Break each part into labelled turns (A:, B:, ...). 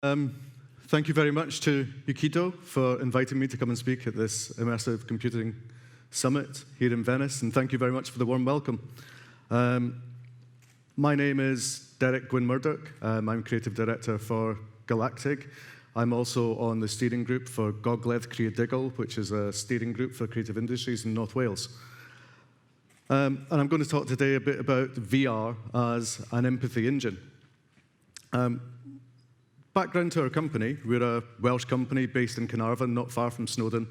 A: Thank you very much to Yukito for inviting me to come and speak at this Immersive Computing Summit here in Venice, and thank you very much for the warm welcome. My name is Derick Gwyn Murdoch. I'm Creative Director for Galactic. I'm also on the steering group for Gogledd Creadigol, which is a steering group for creative industries in North Wales. And I'm going to talk today a bit about VR as an empathy engine. Background to our company, we're a Welsh company based in Carnarvon, not far from Snowdon,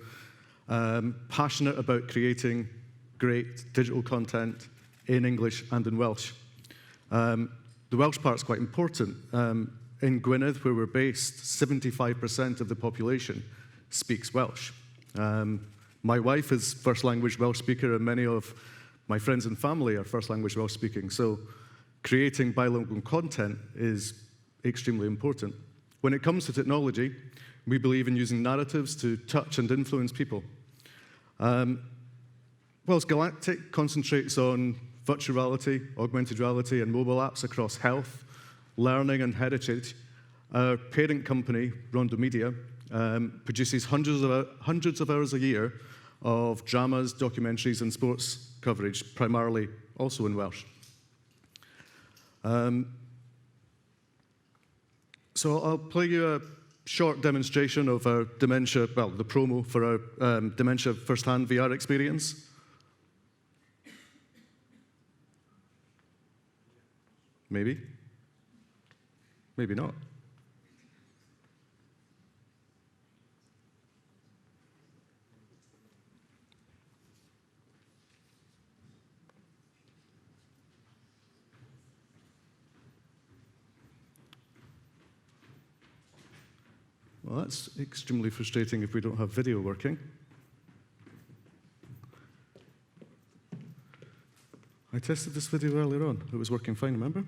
A: passionate about creating great digital content in English and in Welsh. The Welsh part's quite important. In Gwynedd, where we're based, 75% of the population speaks Welsh. My wife is first language Welsh speaker, and many of my friends and family are first language Welsh speaking, so creating bilingual content is extremely important. When it comes to technology, we believe in using narratives to touch and influence people. Whilst Galactic concentrates on virtual reality, augmented reality, and mobile apps across health, learning, and heritage, our parent company, Rondo Media, produces hundreds of hours a year of dramas, documentaries, and sports coverage, primarily also in Welsh. So I'll play you a short demonstration of our Dementia, well, the promo for our Dementia First Hand VR experience. Maybe. Maybe not. Well, that's extremely frustrating if we don't have video working. I tested this video earlier on. It was working fine, remember?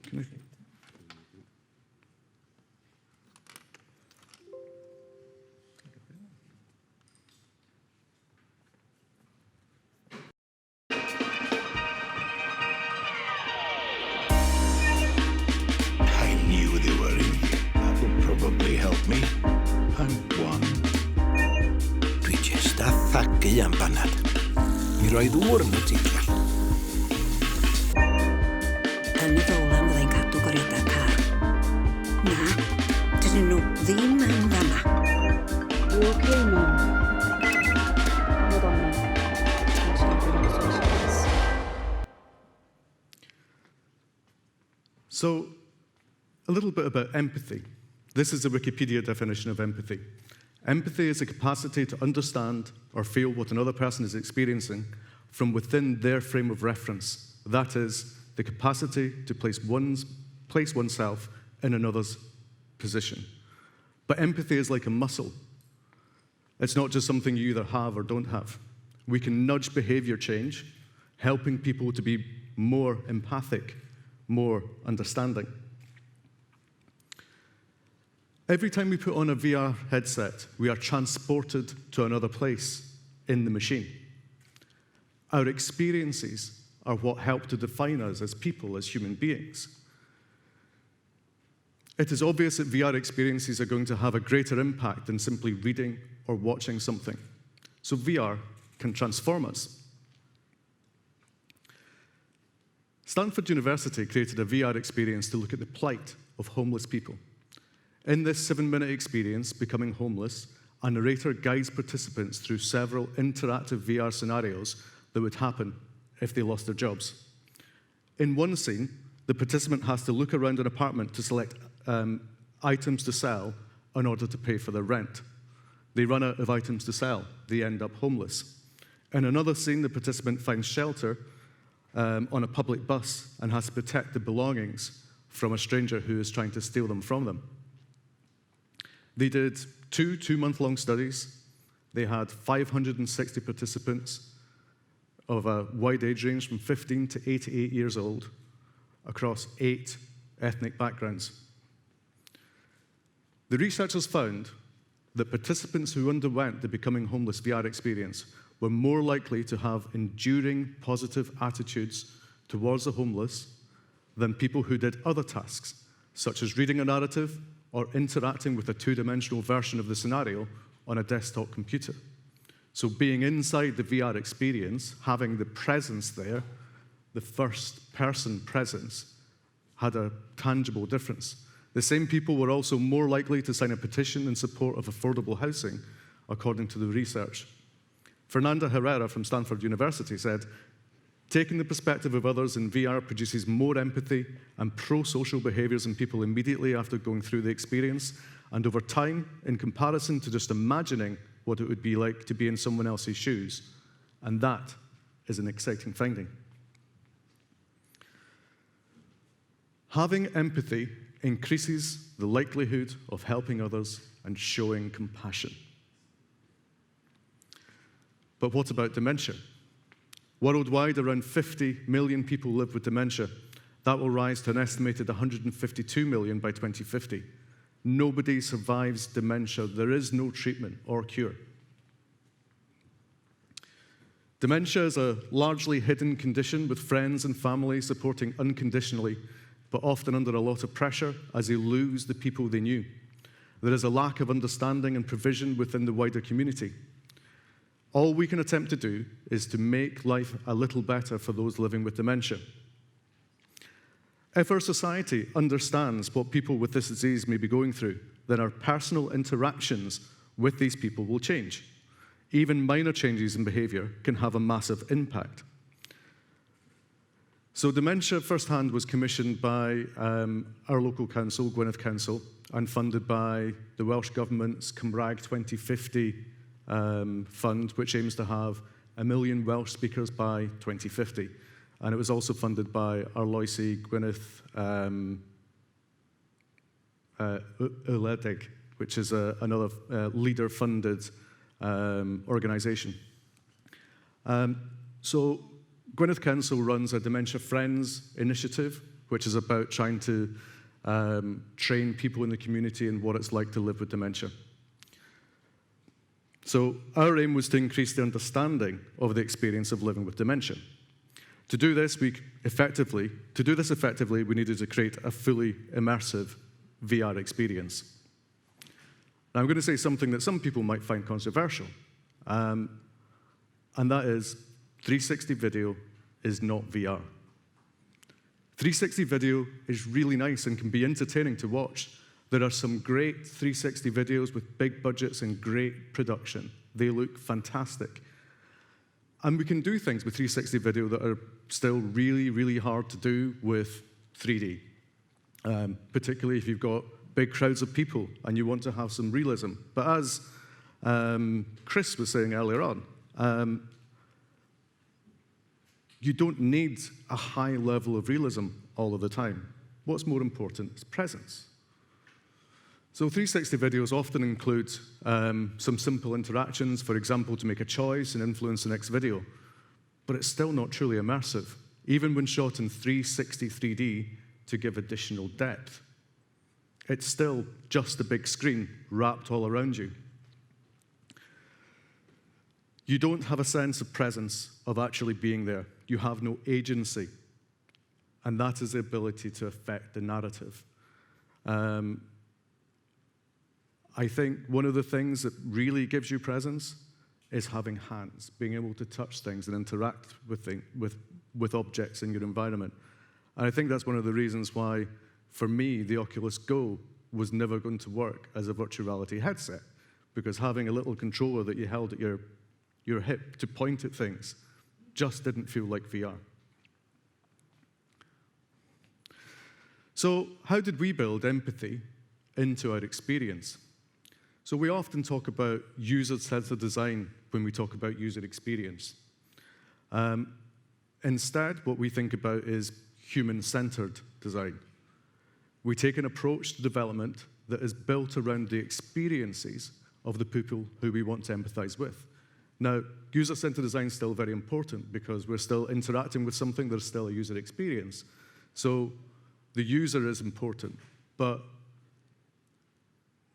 A: Can I?
B: Mi roedd ŵr yn y teitl.
C: Yn y fowlan fyddai'n cadw goriadau car. Na, dydyn nhw ddim yn fanna. You okay, Mum? Hold on, Mum.
A: So, a little bit about empathy. This is a Wikipedia definition of empathy. Empathy is a capacity to understand or feel what another person is experiencing from within their frame of reference. That is, the capacity to place oneself in another's position. But empathy is like a muscle. It's not just something you either have or don't have. We can nudge behavior change, helping people to be more empathic, more understanding. Every time we put on a VR headset, we are transported to another place in the machine. Our experiences are what help to define us as people, as human beings. It is obvious that VR experiences are going to have a greater impact than simply reading or watching something. So VR can transform us. Stanford University created a VR experience to look at the plight of homeless people. In this 7-minute experience, Becoming Homeless, a narrator guides participants through several interactive VR scenarios that would happen if they lost their jobs. In one scene, the participant has to look around an apartment to select items to sell in order to pay for their rent. They run out of items to sell. They end up homeless. In another scene, the participant finds shelter on a public bus and has to protect the belongings from a stranger who is trying to steal them from them. They did two-month-long studies. They had 560 participants of a wide age range from 15 to 88 years old across 8 ethnic backgrounds. The researchers found that participants who underwent the Becoming Homeless VR experience were more likely to have enduring positive attitudes towards the homeless, than people who did other tasks, such as reading a narrative or interacting with a two-dimensional version of the scenario on a desktop computer. So being inside the VR experience, having the presence there, the first-person presence, had a tangible difference. The same people were also more likely to sign a petition in support of affordable housing, according to the research. Fernanda Herrera from Stanford University said, taking the perspective of others in VR produces more empathy and pro-social behaviors in people immediately after going through the experience, and over time, in comparison to just imagining what it would be like to be in someone else's shoes. And that is an exciting finding. Having empathy increases the likelihood of helping others and showing compassion. But what about dementia? Worldwide, around 50 million people live with dementia. That will rise to an estimated 152 million by 2050. Nobody survives dementia. There is no treatment or cure. Dementia is a largely hidden condition with friends and family supporting unconditionally, but often under a lot of pressure as they lose the people they knew. There is a lack of understanding and provision within the wider community. All we can attempt to do is to make life a little better for those living with dementia. If our society understands what people with this disease may be going through, then our personal interactions with these people will change. Even minor changes in behaviour can have a massive impact. So Dementia First Hand was commissioned by our local council, Gwynedd Council, and funded by the Welsh Government's Cymraeg 2050 fund, which aims to have 1 million Welsh speakers by 2050. And it was also funded by our Loesi Gwynedd Wledig, which is another leader-funded organisation. So Gwynedd Council runs a Dementia Friends initiative, which is about trying to train people in the community in what it's like to live with dementia. So our aim was to increase the understanding of the experience of living with dementia. To do this effectively, we needed to create a fully immersive VR experience. Now, I'm going to say something that some people might find controversial, and that is 360 video is not VR. 360 video is really nice and can be entertaining to watch. There are some great 360 videos with big budgets and great production. They look fantastic. And we can do things with 360 video that are still really, really hard to do with 3D, particularly if you've got big crowds of people and you want to have some realism. But as Chris was saying earlier on, you don't need a high level of realism all of the time. What's more important is presence. So 360 videos often include some simple interactions, for example, to make a choice and influence the next video. But it's still not truly immersive, even when shot in 360 3D to give additional depth. It's still just a big screen wrapped all around you. You don't have a sense of presence, of actually being there. You have no agency. And that is the ability to affect the narrative. I think one of the things that really gives you presence is having hands, being able to touch things and interact with objects in your environment. And I think that's one of the reasons why, for me, the Oculus Go was never going to work as a virtual reality headset, because having a little controller that you held at your hip to point at things just didn't feel like VR. So how did we build empathy into our experience? So we often talk about user-centered design when we talk about user experience. Instead, what we think about is human-centered design. We take an approach to development that is built around the experiences of the people who we want to empathize with. Now, user-centered design is still very important because we're still interacting with something that's still a user experience. So the user is important, but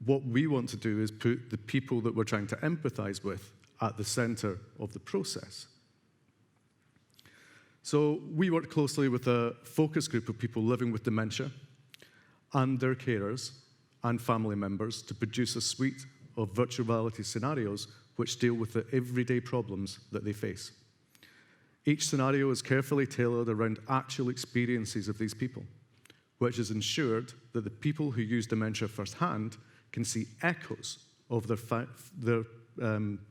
A: what we want to do is put the people that we're trying to empathize with at the center of the process. So we worked closely with a focus group of people living with dementia and their carers and family members to produce a suite of virtual reality scenarios which deal with the everyday problems that they face. Each scenario is carefully tailored around actual experiences of these people, which has ensured that the people who use Dementia First Hand can see echoes of their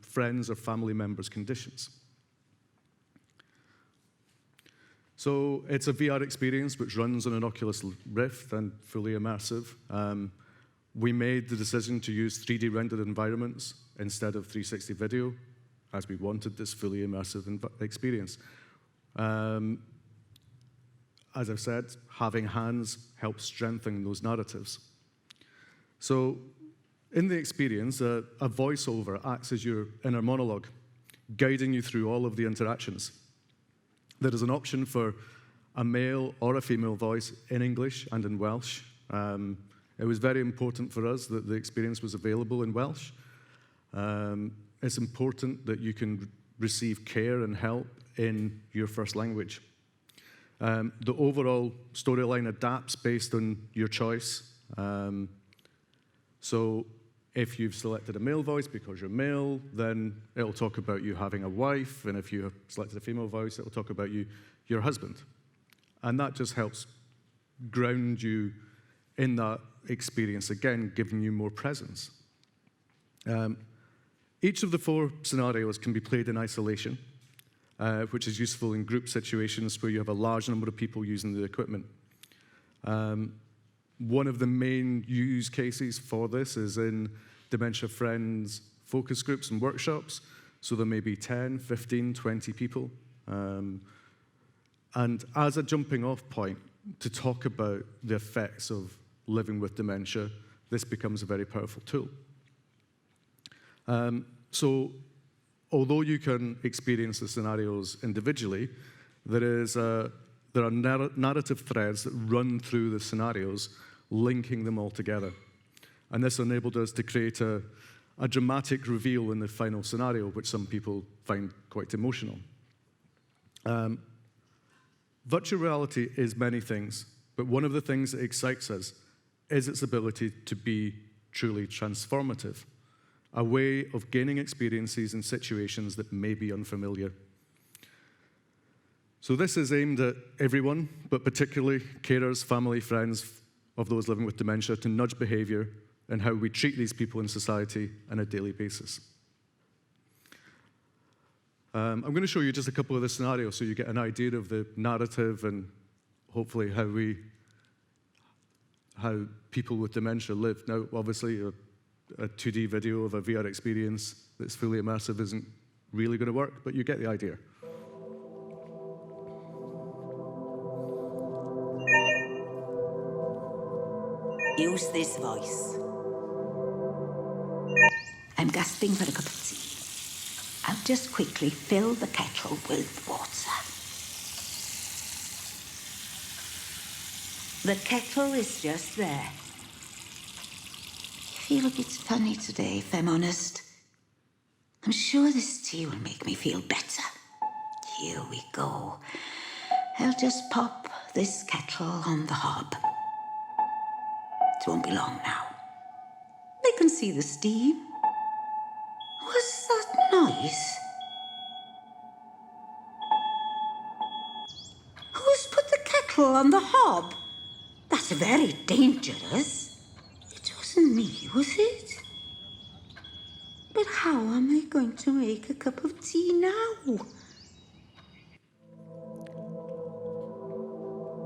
A: friends or family members' conditions. So it's a VR experience which runs on an Oculus Rift and fully immersive. We made the decision to use 3D rendered environments instead of 360 video, as we wanted this fully immersive experience. As I've said, having hands helps strengthen those narratives. So in the experience, a voiceover acts as your inner monologue, guiding you through all of the interactions. There is an option for a male or a female voice in English and in Welsh. It was very important for us that the experience was available in Welsh. It's important that you can receive care and help in your first language. The overall storyline adapts based on your choice. So if you've selected a male voice because you're male, then it'll talk about you having a wife, and if you have selected a female voice, it'll talk about your husband. And that just helps ground you in that experience, again, giving you more presence. Each of the 4 scenarios can be played in isolation, which is useful in group situations where you have a large number of people using the equipment. One of the main use cases for this is in Dementia Friends focus groups and workshops. So there may be 10, 15, 20 people. And as a jumping off point to talk about the effects of living with dementia, this becomes a very powerful tool. So although you can experience the scenarios individually, there are narrative threads that run through the scenarios, linking them all together. And this enabled us to create a dramatic reveal in the final scenario, which some people find quite emotional. Virtual reality is many things, but one of the things that excites us is its ability to be truly transformative, a way of gaining experiences in situations that may be unfamiliar. So this is aimed at everyone, but particularly carers, family, friends of those living with dementia, to nudge behaviour and how we treat these people in society on a daily basis. I'm going to show you just a couple of the scenarios so you get an idea of the narrative and hopefully how people with dementia live. Now, obviously, a 2D video of a VR experience that's fully immersive isn't really going to work, but you get the idea.
C: Use this voice. I'm gasping for a cup of tea. I'll just quickly fill the kettle with water. The kettle is just there. I feel a bit funny today, if I'm honest. I'm sure this tea will make me feel better. Here we go. I'll just pop this kettle on the hob. It won't be long now. I can see the steam. What's that noise? Who's put the kettle on the hob? That's very dangerous. It wasn't me, was it? But how am I going to make a cup of tea now?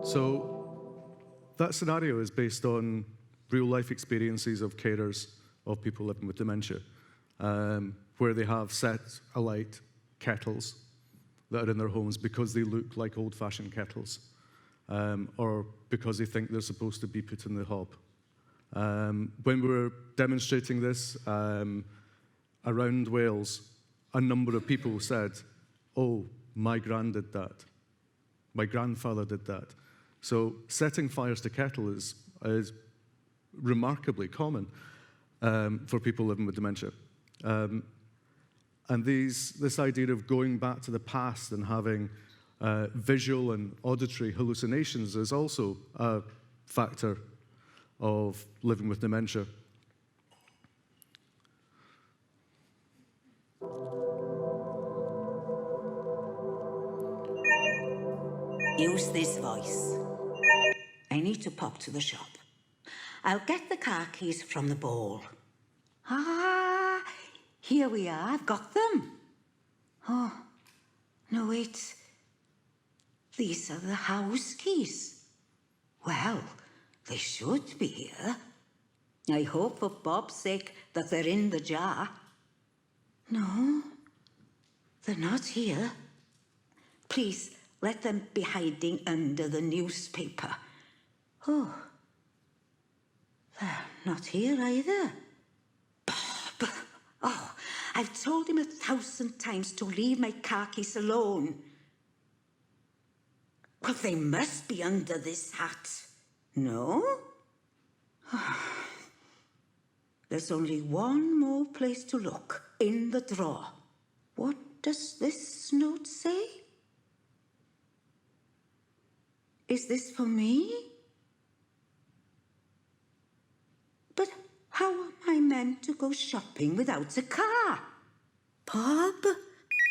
A: So that scenario is based on real-life experiences of carers of people living with dementia, where they have set alight kettles that are in their homes because they look like old-fashioned kettles, or because they think they're supposed to be put in the hob. When we were demonstrating this around Wales, a number of people said, "Oh, my gran did that. My grandfather did that." So setting fires to kettle is remarkably common for people living with dementia. And this idea of going back to the past and having visual and auditory hallucinations is also a factor of living with dementia.
C: Use this voice. I need to pop to the shop. I'll get the car keys from the bowl. Ah, here we are. I've got them. Oh, no, wait. These are the house keys. Well, they should be here. I hope for Bob's sake that they're in the jar. No, they're not here. Please, let them be hiding under the newspaper. Oh, they're not here either. Bob! Oh, I've told him 1,000 times to leave my car keys alone. Well, they must be under this hat. No? There's only one more place to look, in the drawer. What does this note say? Is this for me? But how am I meant to go shopping without a car? Bob?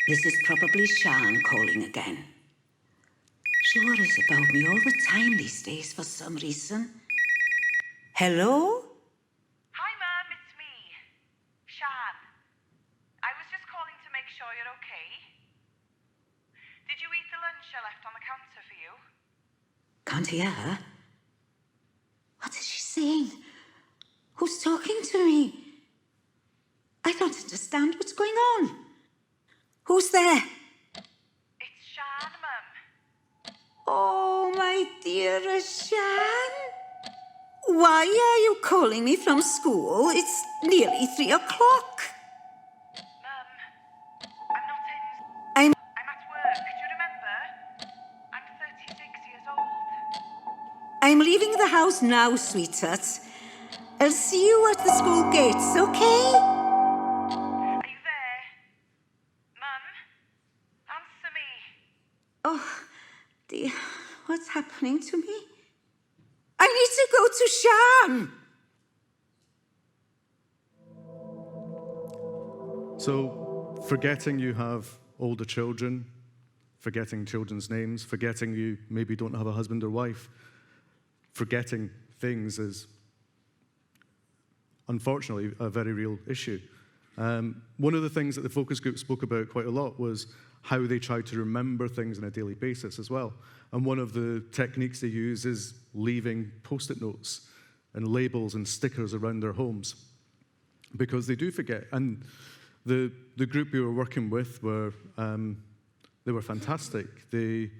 C: This is probably Sian calling again. She worries about me all the time these days for some reason. Hello?
D: Hi, Mum, it's me, Sian. I was just calling to make sure you're okay. Did you eat the lunch I left on the counter for you?
C: Can't hear her. What is she saying? Who's talking to me? I don't understand what's going on. Who's there?
D: It's Sian, Mum.
C: Oh, my dearest Sian. Why are you calling me from school? It's nearly 3 o'clock.
D: Mum, I'm not in.
C: I'm
D: I'm at work, do you remember? I'm 36 years old.
C: I'm leaving the house now, sweetheart. I'll see you at the school gates, okay?
D: Are you there? Mum, answer me.
C: Oh, dear, what's happening to me? I need to go to Sian.
A: So, forgetting you have older children, forgetting children's names, forgetting you maybe don't have a husband or wife, forgetting things is unfortunately a very real issue. One of the things that the focus group spoke about quite a lot was how they try to remember things on a daily basis as well. And one of the techniques they use is leaving post-it notes and labels and stickers around their homes, because they do forget. And the group we were working with were they were fantastic. They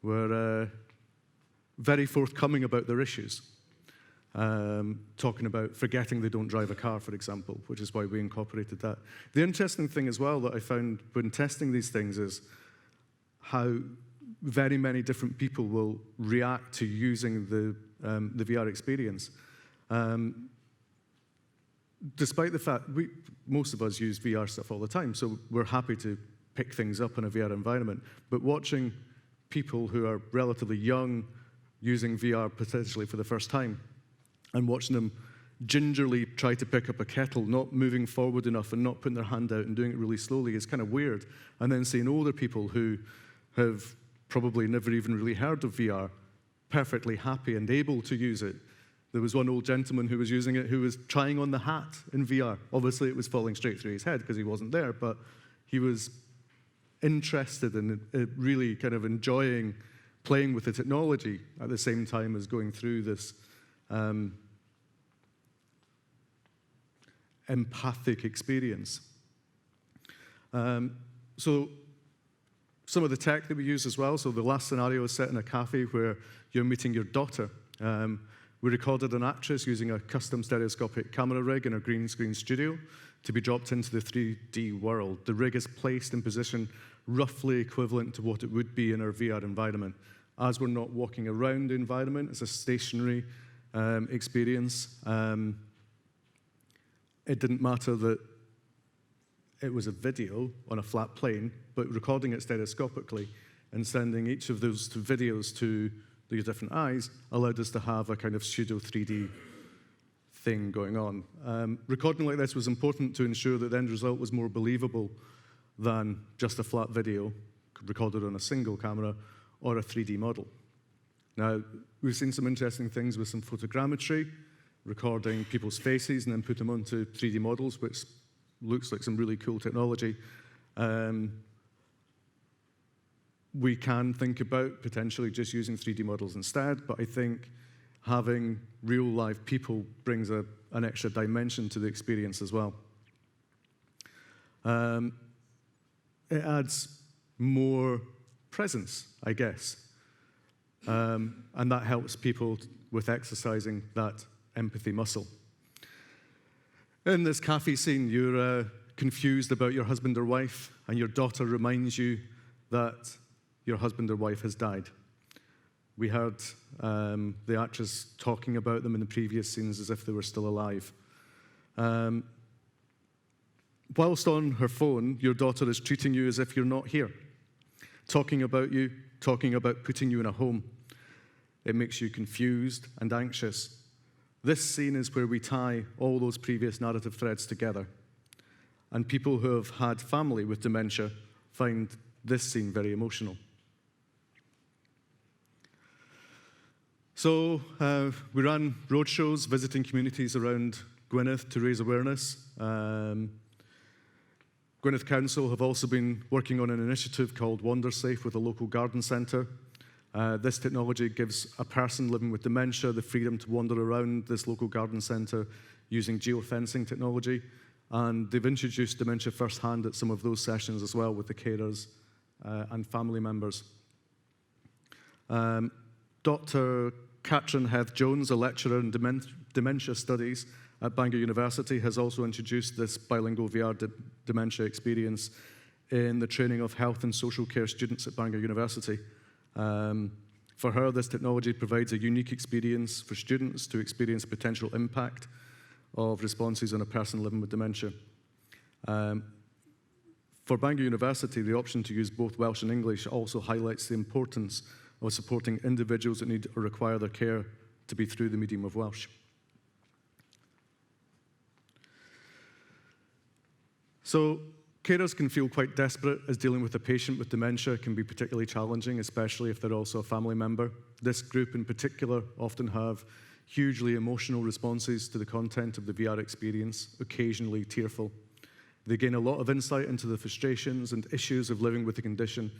A: were very forthcoming about their issues. Talking about forgetting they don't drive a car, for example, which is why we incorporated that. The interesting thing as well that I found when testing these things is how very many different people will react to using the VR experience. Despite the fact, most of us use VR stuff all the time, so we're happy to pick things up in a VR environment. But watching people who are relatively young using VR potentially for the first time, and watching them gingerly try to pick up a kettle, not moving forward enough and not putting their hand out and doing it really slowly is kind of weird. And then seeing older people who have probably never even really heard of VR, perfectly happy and able to use it. There was one old gentleman who was using it who was trying on the hat in VR. Obviously, it was falling straight through his head because he wasn't there, but he was interested in really kind of enjoying playing with the technology at the same time as going through this empathic experience. So some of the tech that we use as well, so the last scenario is set in a cafe where you're meeting your daughter. We recorded an actress using a custom stereoscopic camera rig in a green screen studio to be dropped into the 3D world. The rig is placed in position roughly equivalent to what it would be in our VR environment. As we're not walking around the environment, it's a stationary experience. It didn't matter that it was a video on a flat plane, but recording it stereoscopically and sending each of those two videos to the different eyes allowed us to have a kind of pseudo 3D thing going on. Recording like this was important to ensure that the end result was more believable than just a flat video recorded on a single camera or a 3D model. Now, we've seen some interesting things with some photogrammetry, recording people's faces and then put them onto 3D models, which looks like some really cool technology. We can think about potentially just using 3D models instead, but I think having real live people brings an extra dimension to the experience as well. It adds more presence, I guess, and that helps people with exercising that empathy muscle. In this cafe scene, you're confused about your husband or wife, and your daughter reminds you that your husband or wife has died. We heard the actress talking about them in the previous scenes as if they were still alive. Whilst on her phone, your daughter is treating you as if you're not here, talking about you, talking about putting you in a home. It makes you confused and anxious. This scene is where we tie all those previous narrative threads together. And people who have had family with dementia find this scene very emotional. So we ran roadshows visiting communities around Gwynedd to raise awareness. Gwynedd Council have also been working on an initiative called Wander Safe with a local garden centre. This technology gives a person living with dementia the freedom to wander around this local garden centre using geofencing technology. And they've introduced Dementia First Hand at some of those sessions as well with the carers and family members. Dr. Catherine Heth-Jones, a lecturer in dementia studies at Bangor University, has also introduced this bilingual VR dementia experience in the training of health and social care students at Bangor University. For her, this technology provides a unique experience for students to experience potential impact of responses on a person living with dementia. For Bangor University, the option to use both Welsh and English also highlights the importance of supporting individuals that need or require their care to be through the medium of Welsh. So, carers can feel quite desperate as dealing with a patient with dementia can be particularly challenging, especially if they're also a family member. This group in particular often have hugely emotional responses to the content of the VR experience, occasionally tearful. They gain a lot of insight into the frustrations and issues of living with the condition,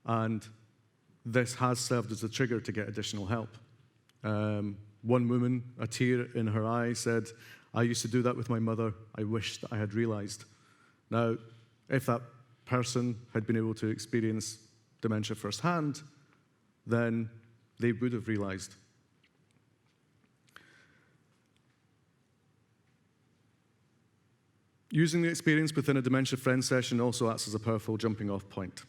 A: and this has served as a trigger to get additional help. One woman, a tear in her eye, said, "I used to do that with my mother. I wish that I had realized." Now, if that person had been able to experience dementia firsthand, then they would have realized. Using the experience within a Dementia Friend session also acts as a powerful jumping-off point.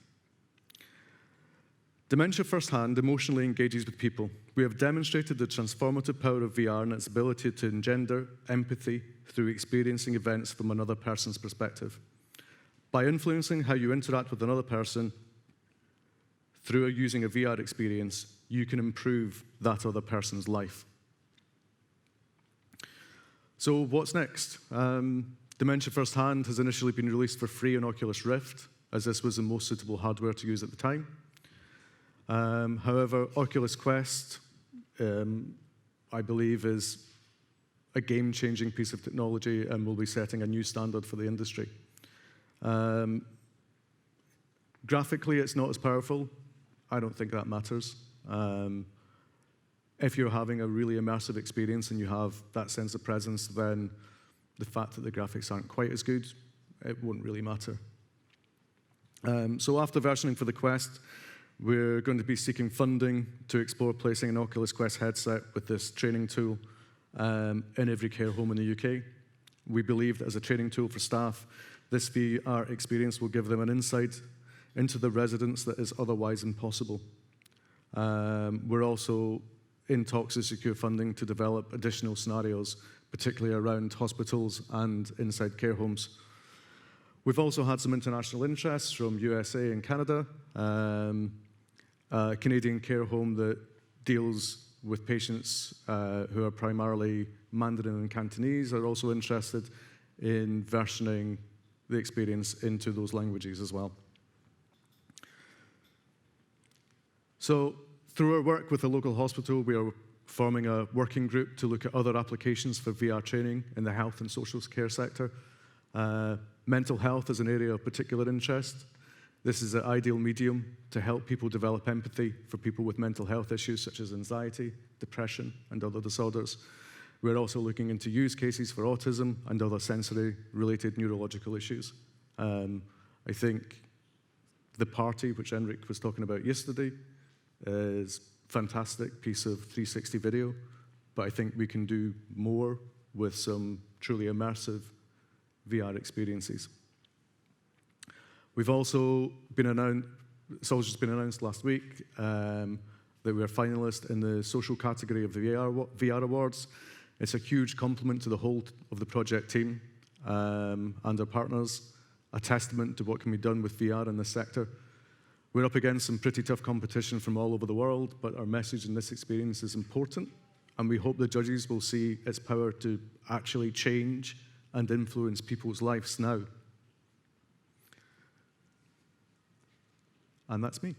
A: Dementia First Hand emotionally engages with people. We have demonstrated the transformative power of VR and its ability to engender empathy through experiencing events from another person's perspective. By influencing how you interact with another person through using a VR experience, you can improve that other person's life. So what's next? Dementia First Hand has initially been released for free on Oculus Rift, as this was the most suitable hardware to use at the time. However, Oculus Quest, I believe, is a game-changing piece of technology and will be setting a new standard for the industry. Graphically, it's not as powerful. I don't think that matters. If you're having a really immersive experience and you have that sense of presence, then the fact that the graphics aren't quite as good, it won't really matter. So after versioning for the Quest, we're going to be seeking funding to explore placing an Oculus Quest headset with this training tool in every care home in the UK. We believe that as a training tool for staff, this VR experience will give them an insight into the residents that is otherwise impossible. We're also in talks to secure funding to develop additional scenarios, particularly around hospitals and inside care homes. We've also had some international interests from USA and Canada. A Canadian care home that deals with patients who are primarily Mandarin and Cantonese are also interested in versioning the experience into those languages as well. So through our work with the local hospital, we are forming a working group to look at other applications for VR training in the health and social care sector. Mental health is an area of particular interest. This is an ideal medium to help people develop empathy for people with mental health issues such as anxiety, depression, and other disorders. We're also looking into use cases for autism and other sensory-related neurological issues. I think the party, which Enric was talking about yesterday, is a fantastic piece of 360 video, but I think we can do more with some truly immersive VR experiences. We've also been announced, it's also just been announced last week, that we're finalists in the social category of the VR Awards. It's a huge compliment to the whole of the project team and our partners, a testament to what can be done with VR in this sector. We're up against some pretty tough competition from all over the world, but our message in this experience is important, and we hope the judges will see its power to actually change and influence people's lives now. And that's me.